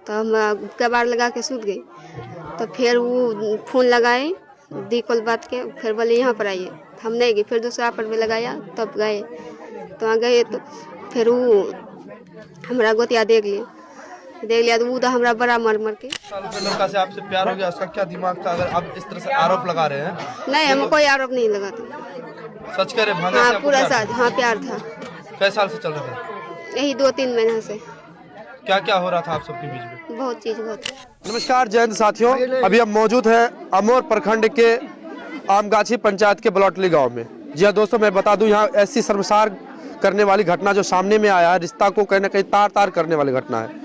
तो हम कबाड़ लगा के सूत गई। तो फिर वो फ़ोन लगाए दी कॉल बात के, फिर बोले यहाँ पर आइए। हम नहीं गए, फिर दूसरा पर भी लगाया तब गए। तो वहाँ गए तो फिर वो हमारा गोतिया देख लिया तो वो तो हमारा बड़ा मर के। लड़का से आपसे प्यार हो गया, उसका क्या दिमाग था अगर आप इस तरह से आरोप लगा रहे हैं? नहीं, हमें कोई आरोप नहीं लगा था। सच कह रहे भांजा हाँ, से पूरा साथ हाँ प्यार था। कई साल से चल रहा था? यही 2-3 महीने से। क्या क्या हो रहा था आप सबके बीच में? बहुत चीज़ बहुत। नमस्कार जय हिंद साथियों, अभी हम मौजूद हैं अमोर प्रखंड के आमगाछी पंचायत के बलौटली गांव में। जी हाँ दोस्तों, मैं बता दूं यहाँ ऐसी शर्मसार करने वाली घटना जो सामने में आया है, रिश्ता को कहीं ना कहीं तार तार करने वाली घटना है।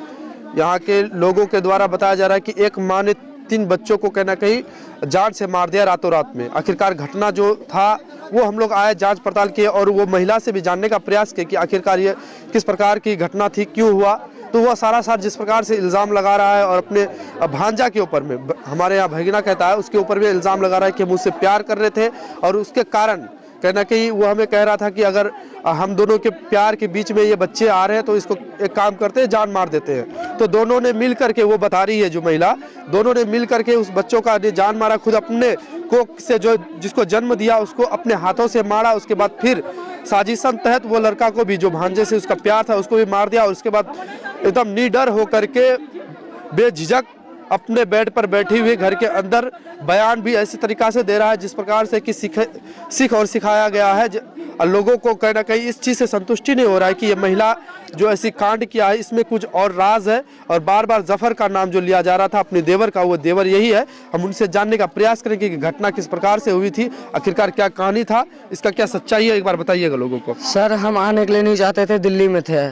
यहाँ के लोगों के द्वारा बताया जा रहा है कि एक माँ ने 3 बच्चों को कहीं ना कहीं जान से मार दिया रातों रात में। आखिरकार घटना जो था वो हम लोग आए, जांच पड़ताल किए और वो महिला से भी जानने का प्रयास किए कि आखिरकार ये किस प्रकार की घटना थी, क्यों हुआ। तो वह सारा जिस प्रकार से इल्ज़ाम लगा रहा है और अपने भांजा के ऊपर में, हमारे यहाँ भगीना कहता है, उसके ऊपर भी इल्ज़ाम लगा रहा है कि हम उससे प्यार कर रहे थे और उसके कारण कहीं ना कहीं वो हमें कह रहा था कि अगर हम दोनों के प्यार के बीच में ये बच्चे आ रहे हैं तो इसको एक काम करते हैं, जान मार देते हैं। तो दोनों ने मिल करके, वो बता रही है जो महिला, दोनों ने मिल करके उस बच्चों का जान मारा। खुद अपने कोख से जो जिसको जन्म दिया उसको अपने हाथों से मारा। उसके बाद फिर साजिशन तहत वो लड़का को भी, जो भांजे से उसका प्यार था, उसको भी मार दिया। और उसके बाद एकदम निडर होकर के बेझिझक अपने बेड पर बैठी हुई घर के अंदर बयान भी ऐसी तरीक़ा से दे रहा है जिस प्रकार से कि सीख और सिखाया गया है। लोगों को कहीं ना कहीं इस चीज़ से संतुष्टि नहीं हो रहा है कि ये महिला जो ऐसी कांड किया है इसमें कुछ और राज है। और बार बार जफर का नाम जो लिया जा रहा था अपने देवर का, वो देवर यही है। हम उनसे जानने का प्रयास करेंगे कि घटना किस प्रकार से हुई थी, आखिरकार क्या कहानी था, इसका क्या सच्चाई है, एक बार बताइएगा लोगों को। सर, हम आने के लिए नहीं चाहते थे, दिल्ली में थे,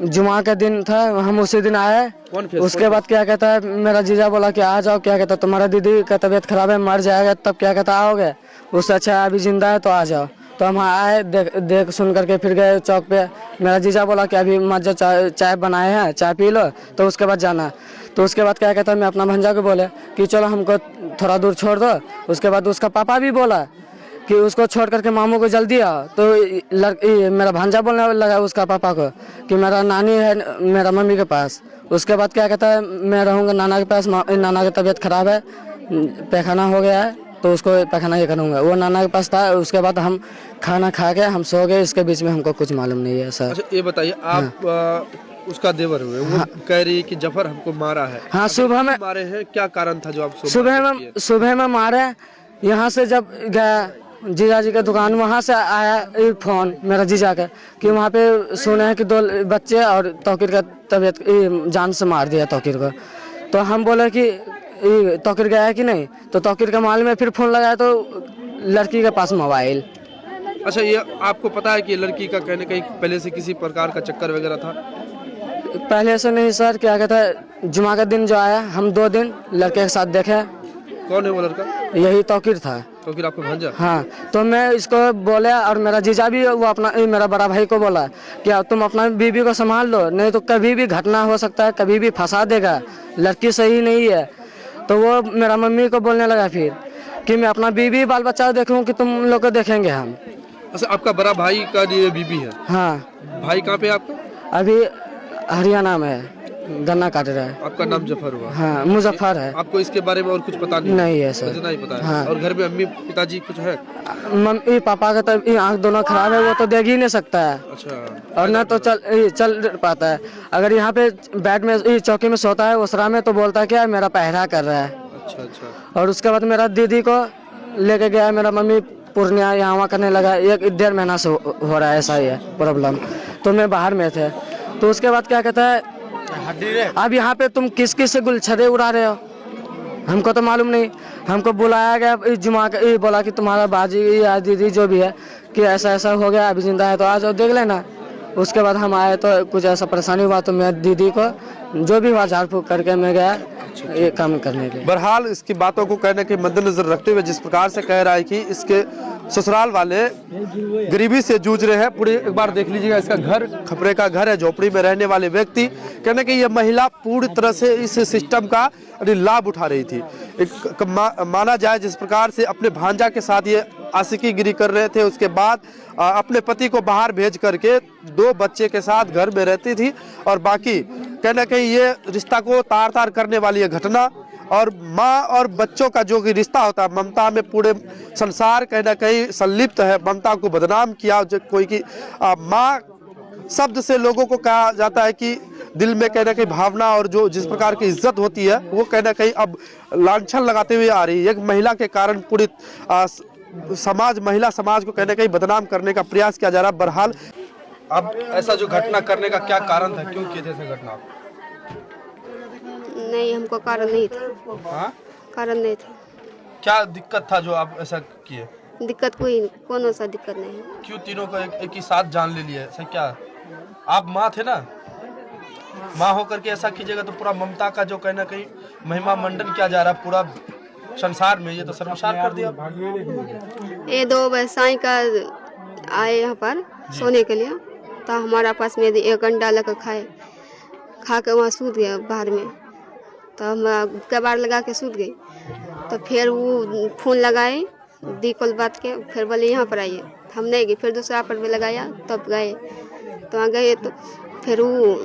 जुमा का दिन था, हम उसी दिन आए। उसके बाद क्या कहता है, मेरा जीजा बोला कि आ जाओ, क्या कहता है तुम्हारा दीदी का तबीयत खराब है, मर जाएगा, तब क्या कहता आओगे, उससे अच्छा अभी जिंदा है तो आ जाओ। तो हम आए, देख सुन करके फिर गए चौक पे। मेरा जीजा बोला कि अभी मत जाओ, चाय बनाए हैं, चाय पी लो, तो उसके बाद जाना। तो उसके बाद क्या कहता है, मैं अपना भंजा को बोले कि चलो हमको थोड़ा दूर छोड़ दो। उसके बाद उसका पापा भी बोला कि उसको छोड़ करके मामू को जल्दी आओ। तो मेरा भांजा बोलने लगा उसका पापा को कि मेरा नानी है मेरा मम्मी के पास। उसके बाद क्या कहता है, मैं रहूँगा नाना के पास, नाना की तबीयत खराब है, पैखाना हो गया है तो उसको पैखाना ही करूँगा। वो नाना के पास था। उसके बाद हम खाना खा के हम सो गए। इसके बीच में हमको कुछ मालूम नहीं है सर। अच्छा ये बताइए, आप उसका देवर हुए, वो कह रही है कि जफर हमको मारा है। हाँ, सुबह में मारे हैं, क्या कारण था जो आप सुबह में मारे। यहाँ से जब गया जीजा जी के दुकान, वहाँ से आया फोन मेरा जीजा का कि वहाँ पे सुने हैं कि 2 बच्चे और तौकीर का तबीयत जान से मार दिया तौकीर को। तो हम बोले कि तौकीर गया है कि नहीं, तो तौकीर का माल में फिर फोन लगाया तो लड़की के पास मोबाइल। अच्छा, ये आपको पता है कि लड़की का कहने कहीं पहले से किसी प्रकार का चक्कर वगैरह था? पहले से नहीं सर, क्या कहता है, जुमा का दिन जो आया हम 2 दिन लड़के के साथ देखे। कौन है वो लड़का? यही तौकीर था। तो फिर आपको भांजा? हाँ, तो मैं इसको बोले और मेरा जीजा भी, वो अपना मेरा बड़ा भाई को बोला कि तुम अपना बीबी को संभाल लो, नहीं तो कभी भी घटना हो सकता है, कभी भी फंसा देगा, लड़की सही नहीं है। तो वो मेरा मम्मी को बोलने लगा फिर कि मैं अपना बीबी बाल बच्चा देखूं कि तुम लोग को देखेंगे हम। अच्छा, आपका बड़ा भाई का ये बीबी है? हाँ। भाई कहाँ पे आपका? अभी हरियाणा में है, गन्ना काट रहा है। आपका नाम जफर हुआ? हाँ, मुजफ्फर है। आपको इसके बारे में और कुछ पता नहीं है सर? नहीं पता है। हाँ। और घर में अम्मी पिताजी कुछ है? मम्मी पापा का तो आँख दोनों खराब है, वो तो देख ही नहीं सकता है। अच्छा। और ना तो चल पाता है। अगर यहाँ पे बेड में चौकी में सोता है उसरा में, तो बोलता है क्या मेरा पहरा कर रहा है। अच्छा। और उसके बाद मेरा दीदी को लेके गया मेरा मम्मी पूर्णिया, यहाँ वहाँ करने लगा। 1-1.5 महीना से हो रहा है ऐसा ही है प्रॉब्लम। तो मैं बाहर में थे। तो उसके बाद क्या कहता है, अब यहाँ पे तुम किस किस से गुलछरे उड़ा रहे हो, हमको तो मालूम नहीं। हमको बुलाया गया जुमा का, बोला कि तुम्हारा बाजी या दीदी जो भी है कि ऐसा ऐसा हो गया, अभी जिंदा है तो आ जाओ देख लेना। उसके बाद हम आए तो कुछ ऐसा परेशानी हुआ, तो मैं दीदी को जो भी हुआ झाड़ फूक करके मैं गया ये काम करने के। बहरहाल इसकी बातों को कहने के मद्देनजर रखते हुए जिस प्रकार से कह रहा है कि इसके ससुराल वाले गरीबी से जूझ रहे हैं, पूरी एक बार देख लीजिएगा। इसका घर खपरे का घर है, झोपड़ी में रहने वाले व्यक्ति कहने कि ये महिला पूरी तरह से इस सिस्टम का लाभ उठा रही थी। माना जाए जिस प्रकार से अपने भांजा के साथ ये आशिकीगिरी कर रहे थे। उसके बाद अपने पति को बाहर भेज करके 2 बच्चे के साथ घर में रहती थी और बाकी कहीं ना कहीं ये रिश्ता को तार तार करने वाली है घटना। और माँ और बच्चों का जो कि रिश्ता होता है, ममता में पूरे संसार कहीं ना कहीं संलिप्त है। ममता को बदनाम किया कोई कि माँ शब्द से लोगों को कहा जाता है कि दिल में कहीं ना कहीं भावना और जो जिस प्रकार की इज्जत होती है वो कहीं ना कहीं अब लांछन लगाते हुए आ रही है। एक महिला के कारण पूरी महिला समाज को कहीं ना कहीं बदनाम करने का प्रयास किया जा रहा है। बहरहाल अब ऐसा जो घटना करने का क्या कारण था, क्यों किए थे ऐसा घटना? नहीं, हमको कारण नहीं था। हाँ? कारण नहीं था। क्या दिक्कत था जो आप ऐसा किए? दिक्कत कोनो सा दिक्कत नहीं है। क्यों तीनों को एक ही साथ जान ले लिए ऐसा क्या? आप माँ थे ना, माँ होकर के ऐसा कीजिएगा तो पूरा ममता का जो कहीं ना कहीं महिमा मंडन किया जा रहा है पूरा संसार में, ये तो शर्मसार कर दिया। ये 2 व्यवसायी का आए यहाँ पर सोने के लिए, तो हमारा पास में 1 अंडा लेकर खा के वहाँ सूत गया बाहर में। तो हम कबाड़ लगा के सूत गई। तो फिर वो फोन लगाए दी कॉल बात के, फिर बोले यहाँ पर आइए। हम नहीं गए, फिर दूसरा पर भी लगाया तब गए। तो वहाँ गए तो फिर वो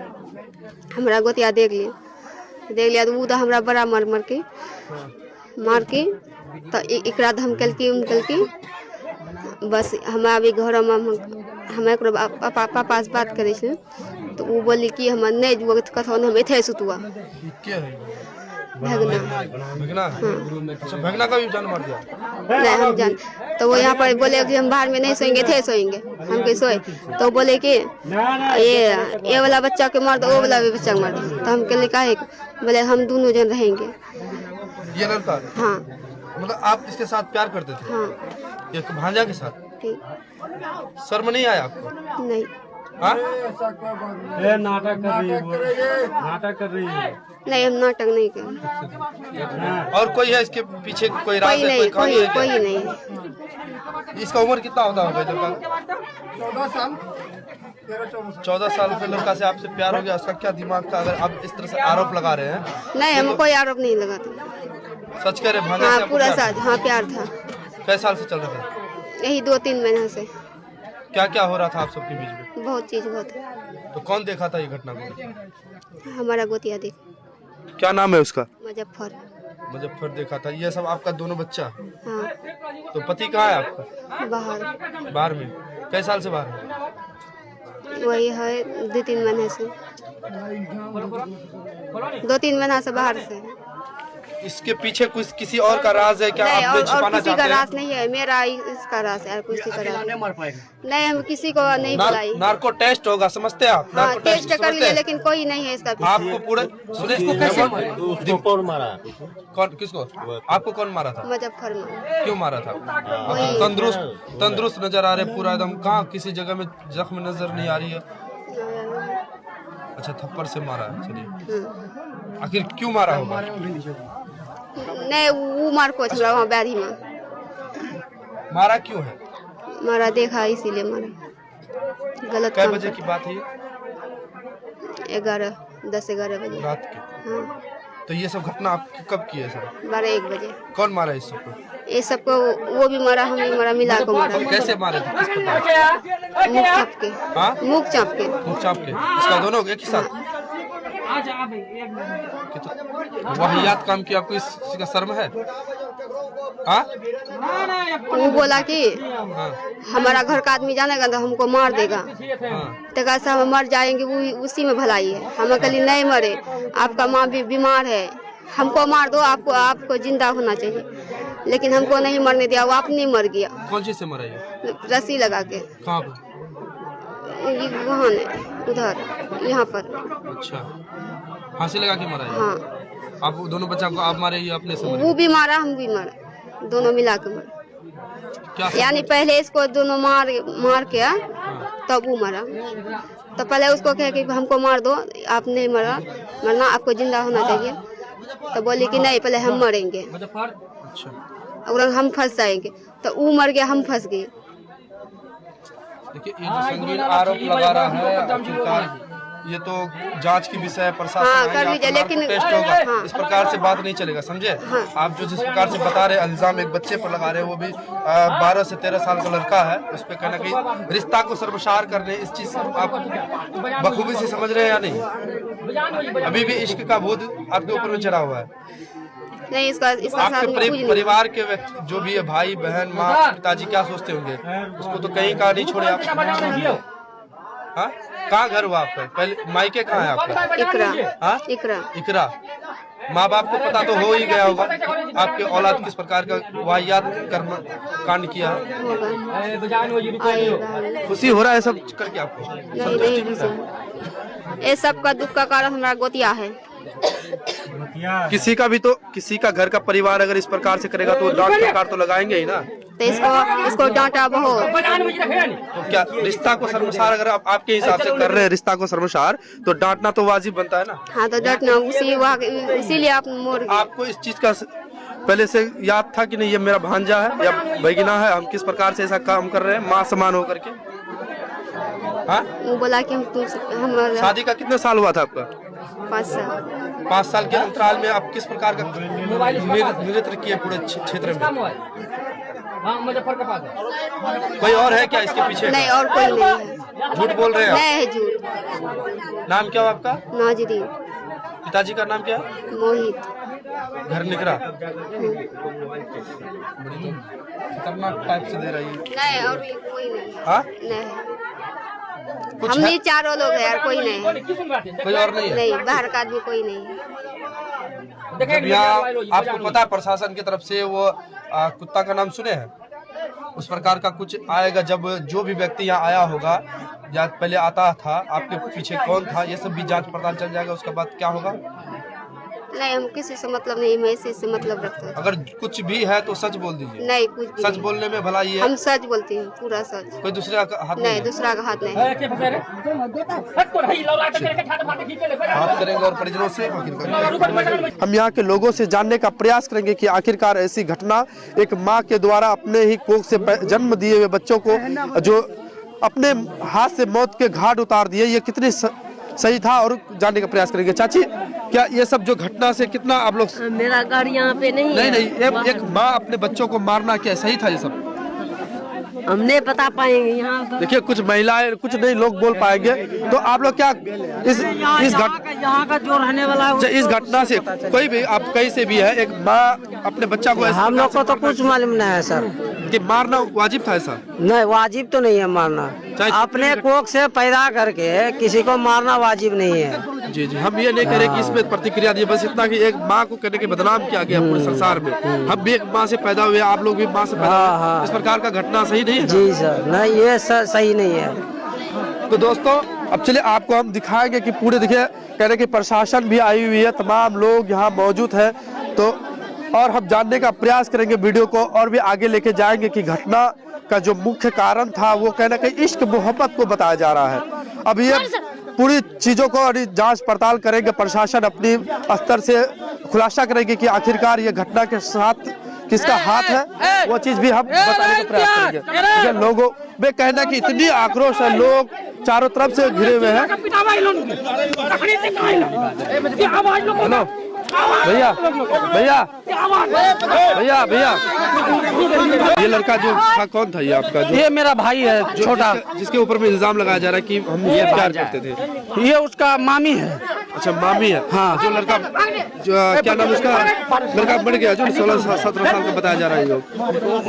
हमारा गोतिया देख लिया तो वो तो हमारा बड़ा मार के तो एकरा धमकल की बस हम अभी घर में हम पापा से बात करे तो वो बोली कि हम नहीं जुआ कथन हम इथे सुतुआ भगना। अच्छा, भगना का भी जान मार दिया? नहीं, हम जान तो वो यहाँ पर बोले कि हम बाहर में नहीं सोएंगे, थे सोएंगे। हम कहीं सोए तो बोले कि ये वाला बच्चा के मार दो, वो वाला भी बच्चा मार दो। तो हम कहले काहे? बोले हम दोनों जन रहेंगे। ये लड़का? हाँ। मतलब आप इसके साथ प्यार करते थे? हाँ। एक भांजा के साथ? ठीक। शर्म नहीं आया आपको? नहीं। हाँ? नाटक कर रही है। नहीं, हम नाटक नहीं कर। और कोई है इसके पीछे कोई राज है? कोई नहीं। इसका उम्र कितना होता होगा लड़का? 14 साल के लड़का से आपसे प्यार हो गया, उसका क्या दिमाग था अगर आप इस तरह से आरोप लगा रहे हैं? नहीं, हम कोई आरोप नहीं लगाते। सच कह रहे? भांजा हाँ, से पूरा साथ हाँ प्यार था। कई साल से चल रहा था? यही 2-3 महीना से। क्या क्या हो रहा था आप सबके बीच में? बहुत चीज हुआ था। तो कौन देखा था ये घटना को? हमारा गोतिया देख। क्या नाम है उसका? मुजफ्फर देखा था। ये सब आपका दोनों बच्चा? हाँ। तो पति कहाँ है आपका? बाहर में? कई साल से बाहर है? वही है 2-3 महीने से। 2-3 महीना से बाहर से। इसके पीछे कुछ किसी और का राज है क्या? नहीं, आप छिपाना और किसी चाहते का हैं? राज नहीं है, मेरा इसका राज है, किसी का राज नहीं। हम किसी को नहीं बुलाई। नार्को टेस्ट होगा, समझते हैं आप? हाँ, टेस्ट कर लिए लेकिन कोई नहीं है इसका। आपको पूरे सुने उसको कौन मारा? कौन किसको? आपको कौन मारा था? मुजफ्फर में। क्यों मारा था? तंदुरुस्त नजर आ रहे पूरा एकदम, कहाँ किसी जगह में जख्म नजर नहीं आ रही है? अच्छा, थप्पड़ से मारा है। चलिए, आखिर क्यों मारा होगा? नहीं, वो मार को छोड़ा वहाँ बैरी में। मारा क्यों है? मारा देखा इसीलिए मारा। गलत कै काम बजे की बात है ये? 10-11 बजे रात के। हाँ। तो ये सब घटना आप कब की है सर? 12-1 बजे। कौन मारा इस सबको? ये सबको वो भी मारा, हम भी मारा, मिला को मारा। कैसे मारे थे? किस प्रकार? मुख चाप के। हाँ? मुख चाप के। मुख चाप के? इसका दोनों एक ही साथ? वाहियात काम किया, आपको इसका शर्म है? हाँ? वो बोला कि हाँ। हमारा घर का आदमी जानेगा तो हमको मार देगा। हाँ। तो कैसे हम मर जाएंगे, वो उसी में भलाई है। हम कहली नहीं मरे, आपका माँ भी बीमार है, हमको मार दो, आपको जिंदा होना चाहिए। लेकिन हमको नहीं मरने दिया, वो अपनी मर गया। कौन चीज से मरा ये? रस्सी लगा के। कहाँ पर? वहाँ उधर यहाँ पर। अच्छा, फांसी लगा के मरा है? हाँ। आप दोनों बच्चा को आप मारे या अपने से मरे? वो भी मारा, हम भी मारा, दोनों मिला के मारा। क्या यानी पहले इसको दोनों मार के तब वो मरा। तो पहले उसको कहे कि हमको मार दो, आप नहीं मरना, आपको जिंदा होना चाहिए। तो बोली कि नहीं, पहले हम मरेंगे। अच्छा। अगर हम फंस जाएंगे तो वो मर गया, हम फंस गए। देखिए, ये जो संगीन आरोप लगा रहा है आखिरकार ये तो जांच की विषय है, प्रशासन हाँ, आएंगे, कर आपका लीजिए, लेकिन टेस्ट होगा। हाँ। इस प्रकार से बात नहीं चलेगा, समझे? आप जो जिस प्रकार से बता रहे इल्जाम एक बच्चे पर लगा रहे हैं, वो भी 12 से 13 साल का लड़का है, उस पर कहना कि रिश्ता को शर्मसार करने, इस चीज से आप बखूबी से समझ रहे हैं या नहीं? अभी भी इश्क का भूत आपके ऊपर में चढ़ा हुआ है। नहीं, इसका साथ में कुछ नहीं। परिवार के व्यक्ति जो भी है, भाई बहन माँ पिताजी, क्या सोचते होंगे? उसको तो कहीं का नहीं छोड़े आप। हाँ, कहाँ घर हुआ आपका? पहले मायके कहाँ है आपका? इकरा। हाँ, इकरा। माँ बाप को पता तो हो ही गया होगा आपके औलाद किस प्रकार का वाहियात कर्म कांड किया। खुशी हो रहा है सब करके आपको? नहीं खुशी। ये सब का दुख का कारण हमारा गोतिया है। किसी का भी तो, किसी का घर का परिवार अगर इस प्रकार से करेगा तो डांट प्रकार तो लगाएंगे ही ना। तो इसको डांटा बहुत। तो क्या रिश्ता को शर्मसार अगर आप आपके हिसाब से कर रहे हैं, रिश्ता को शर्मसार, तो डांटना तो वाजिब बनता है ना। हाँ, तो डांटना इसीलिए आप मोर। आपको इस चीज का पहले से याद था कि नहीं ये मेरा भांजा है या भगिना है, हम किस प्रकार से ऐसा काम कर रहे हैं माँ समान होकर के? हाँ, वो बोला कि हम शादी का कितने साल हुआ था आपका? 5 साल। 5 साल के अंतराल में आप किस प्रकार का नृत्य किए पूरे क्षेत्र में? कोई और है क्या इसके पीछे? नहीं, और कोई नहीं है। झूठ बोल रहे हैं नहीं है झूठ। नाम क्या हुआ आपका? नाजरीन। पिताजी का नाम क्या है? मोहित। घर निकरा। खतरनाक टाइप से दे रही है। नहीं, और भी कोई नहीं है। हाँ? नहीं, कुछ हम है? ही चारों लोग हैं, यार कोई नहीं है। कोई और नहीं है? नहीं, बाहर का आदमी कोई नहीं है। जब यहाँ आपको पता है प्रशासन की तरफ से वो कुत्ता का नाम सुने हैं, उस प्रकार का कुछ आएगा जब जो भी व्यक्ति यहाँ आया होगा या पहले आता था, आपके पीछे कौन था, ये सब भी जांच पड़ताल चल जाएगा। उसके बाद क्या होगा? नहीं, हम किसी से मतलब नहीं, मैं इसी से मतलब रखता हूँ। अगर कुछ भी है तो सच बोल दीजिए। नहीं, कुछ भी सच नहीं। बोलने में भला ये हम सच बोलते हैं, पूरा सच। कोई दूसरे का हाथ नहीं, है? दूसरा का हाथ नहीं। बात करेंगे और परिजनों से हम यहाँ के लोगों से जानने का प्रयास करेंगे कि आखिरकार ऐसी घटना एक माँ के द्वारा अपने ही कोख से जन्म दिए हुए बच्चों को जो अपने हाथ से मौत के घाट उतार दिए, ये कितनी सही था, और जानने का प्रयास करेंगे। चाची, क्या ये सब जो घटना से कितना आप लोग? मेरा घर यहाँ पे नहीं है। नहीं, एक माँ अपने बच्चों को मारना क्या सही था? ये सब हम नहीं बता पाएंगे यहाँ। देखिए, कुछ महिलाएं, कुछ नहीं लोग बोल पाएंगे, तो आप लोग क्या इस यहाँ का जो रहने वाला है इस घटना से कोई भी आप कहीं से भी है, एक माँ अपने बच्चा को हम लोग को तो कुछ मालूम नहीं है सर कि मारना वाजिब था ऐसा? नहीं, वाजिब तो नहीं है मारना। अपने कोख से पैदा करके किसी को मारना वाजिब नहीं है। जी, हम ये नहीं कह रहे कि इसमें प्रतिक्रिया दी, बस इतना कि एक माँ को कहने के बदनाम किया गया पूरे संसार में। हम भी एक माँ से पैदा हुए, आप लोग भी माँ से पैदा हुए, इस प्रकार का घटना सही नहीं है। जी सर, नहीं, ये सही नहीं है। तो दोस्तों, अब चलिए आपको हम दिखाएंगे कि पूरे, देखिए कह रहे कि प्रशासन भी आई हुई है, तमाम लोग यहाँ मौजूद है, तो और हम जानने का प्रयास करेंगे, वीडियो को और भी आगे लेके जाएंगे कि घटना का जो मुख्य कारण था वो कहना कहीं इश्क मोहब्बत को बताया जा रहा है। अब ये पूरी चीजों को जांच पड़ताल करेंगे, प्रशासन अपनी स्तर से खुलासा करेंगे कि आखिरकार ये घटना के साथ किसका हाथ है, वो चीज भी हम बताने का प्रयास करेंगे। लोगों में कहना कि इतनी आक्रोश है, लोग चारों तरफ से घिरे हुए हैं। हेलो भैया, भैया, भैया, भैया, ये लड़का जो था कौन था? ये आपका ये मेरा भाई है, छोटा, जिसके ऊपर में इल्जाम लगाया जा रहा है कि हम ये प्यार करते थे। ये उसका मामी है। अच्छा, मामी है। हाँ। जो लड़का, जो क्या नाम उसका, लड़का मर गया जो 16-17 साल का बताया जा रहा है,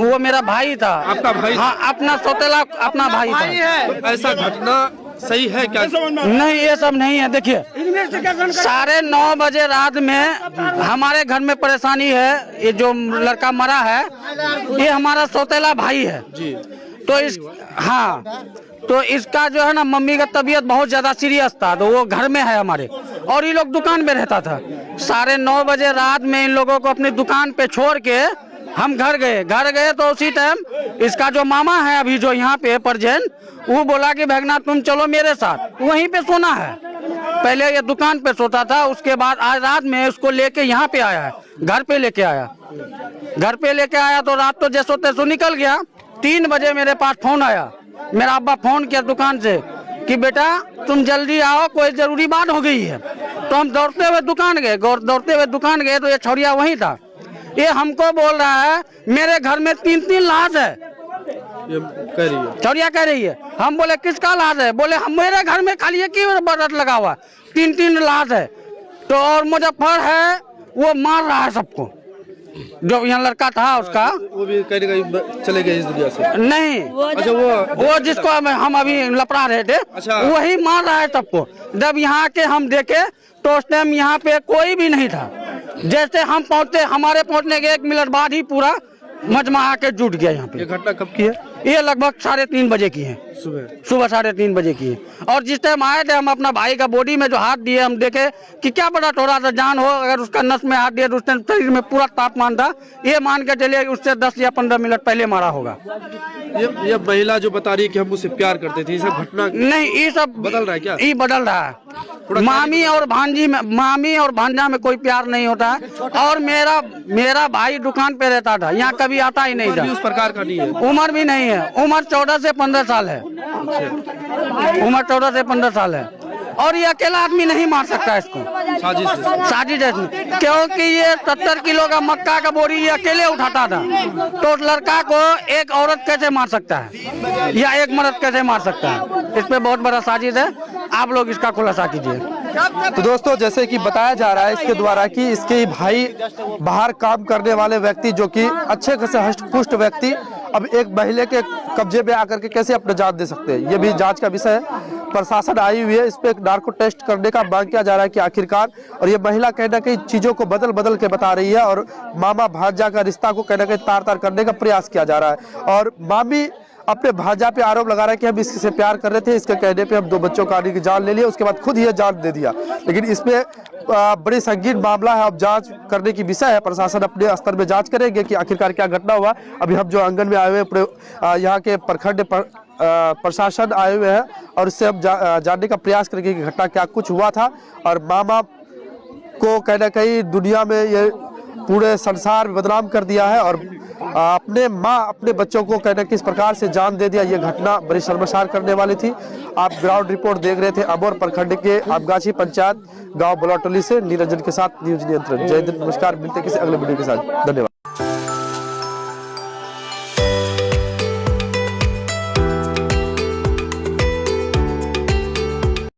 वो मेरा भाई था। आपका भाई? हाँ, अपना सौतेला अपना भाई था। तो ऐसा घटना सही है क्या? नहीं, ये सब नहीं है। देखिए, 9:30 बजे रात में हमारे घर में परेशानी है। ये जो लड़का मरा है, ये हमारा सौतेला भाई है जी। तो इसका जो है ना, मम्मी का तबीयत बहुत ज्यादा सीरियस था, तो वो घर में है हमारे, और ये लोग दुकान में रहता था। 9:30 बजे रात में इन लोगों को अपनी दुकान पे छोड़ के हम घर गए तो उसी टाइम इसका जो मामा है अभी जो यहाँ पे परजैन, वो बोला कि भगना तुम चलो मेरे साथ, वहीं पे सोना है। पहले ये दुकान पे सोता था, उसके बाद आज रात में उसको लेके यहाँ पे आया है, घर पे लेके आया। तो रात तो जैसो तैसो निकल गया। 3 बजे मेरे पास फोन आया, मेरा अब्बा फोन किया दुकान से कि बेटा तुम जल्दी आओ, कोई जरूरी बात हो गई है। तो हम दौड़ते हुए दुकान गए तो ये छोरिया वहीं था। ये हमको बोल रहा है मेरे घर में 3 लाश है, ये कह रही है। छोरिया कह रही है। हम बोले किसका लाश है? बोले हम मेरे घर में खाली एक ही बरत लगा हुआ, 3 लाश है। तो और मुजफ्फर है वो मार रहा है सबको, जो यहाँ लड़का था उसका। वो भी कहीं ना कहीं चले गए इस दुनिया से। नहीं, अच्छा वो जिसको हम अभी लपड़ा रहे थे, अच्छा। वही मार रहा है सबको। जब यहाँ के हम देखे तो उस टाइम यहाँ पे कोई भी नहीं था। जैसे हम पहुँचते, हमारे पहुँचने के 1 मिनट बाद ही पूरा मजमा आके जुट गया यहाँ ये पे। घटना कब की है? ये लगभग 3:30 बजे की है, सुबह 3:30 बजे की है। और जिस टाइम आए थे हम अपना भाई का बॉडी में जो हाथ दिए, हम देखे कि क्या पता थोड़ा सा जान हो, अगर उसका नस में हाथ दिया तो उस टाइम शरीर में पूरा तापमान था। ये मान के चलिए उससे 10 या 15 मिनट पहले मारा होगा। ये महिला जो बता रही है कि हम उससे प्यार करते थे, ये सब घटना नहीं, ये सब बदल रहा है क्या? ये बदल रहा है। मामी और भांजा में कोई प्यार नहीं होता है। और मेरा भाई दुकान पे रहता था, यहाँ कभी आता ही नहीं था। उस प्रकार का नहीं है, उम्र भी नहीं है, उम्र 14 से 15 साल है। उम्र 14 से 15 साल है। और ये अकेला आदमी नहीं मार सकता इसको, साजिश है इसमें। क्योंकि ये 70 किलो का मक्का का बोरी ये अकेले उठाता था। तो लड़का को एक औरत कैसे मार सकता है या एक मर्द कैसे मार सकता है? इस पे बहुत बड़ा साजिश है। आप लोग इसका खुलासा कीजिए। तो दोस्तों, जैसे कि बताया जा रहा है इसके द्वारा कि इसके भाई बाहर काम करने वाले व्यक्ति, जो कि अच्छे खासे हष्ट-पुष्ट व्यक्ति, अब एक महिला के कब्जे में आकर के कैसे अपने जान दे सकते हैं, ये भी जांच का विषय है। प्रशासन आई हुई है, इस पे एक नार्को टेस्ट करने का मांग किया जा रहा है कि आखिरकार। और ये महिला कहीं ना कहीं चीजों को बदल के बता रही है और मामा भांजा का रिश्ता को कहीं ना कहीं तार करने का प्रयास किया जा रहा है। और मामी अपने भांजा पे आरोप लगा रहा है कि हम इससे प्यार कर रहे थे, इसके कहने पे हम 2 बच्चों का की जान ले लिया, उसके बाद खुद ही जान दे दिया। लेकिन इसमें बड़ी संगीन मामला है, अब जांच करने की विषय है। प्रशासन अपने स्तर में जांच करेंगे कि आखिरकार क्या घटना हुआ। अभी हम जो आंगन में आए हुए पूरे यहाँ के प्रखंड प्रशासन आए हुए हैं और इससे हम जानने का प्रयास करेंगे कि घटना क्या कुछ हुआ था। और मामा को कहीं ना कहीं दुनिया में ये पूरे संसार में बदनाम कर दिया है और अपने बच्चों को कहना कि इस प्रकार से जान दे दिया। ये घटना बड़ी शर्मसार करने वाली थी। आप ग्राउंड रिपोर्ट देख रहे थे अमोर प्रखंड के आमगाछी पंचायत गांव बलौटोली से। निरंजन के साथ न्यूज नियंत्रण। जय हिंद, नमस्कार, मिलते किसी अगले वीडियो के साथ। धन्यवाद।